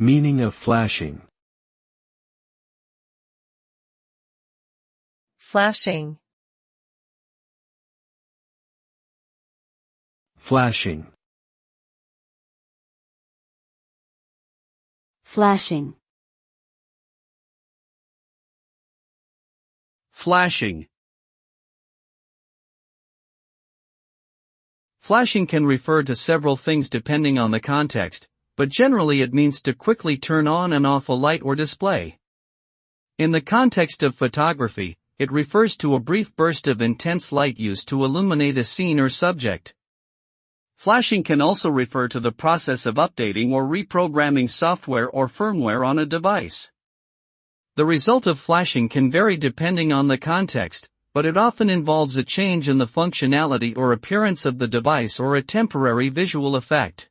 Meaning of flashing. Flashing. Flashing. Flashing. Flashing. Flashing can refer to several things depending on the context, but generally it means to quickly turn on and off a light or display. In the context of photography, it refers to a brief burst of intense light used to illuminate a scene or subject. Flashing can also refer to the process of updating or reprogramming software or firmware on a device. The result of flashing can vary depending on the context, but it often involves a change in the functionality or appearance of the device or a temporary visual effect.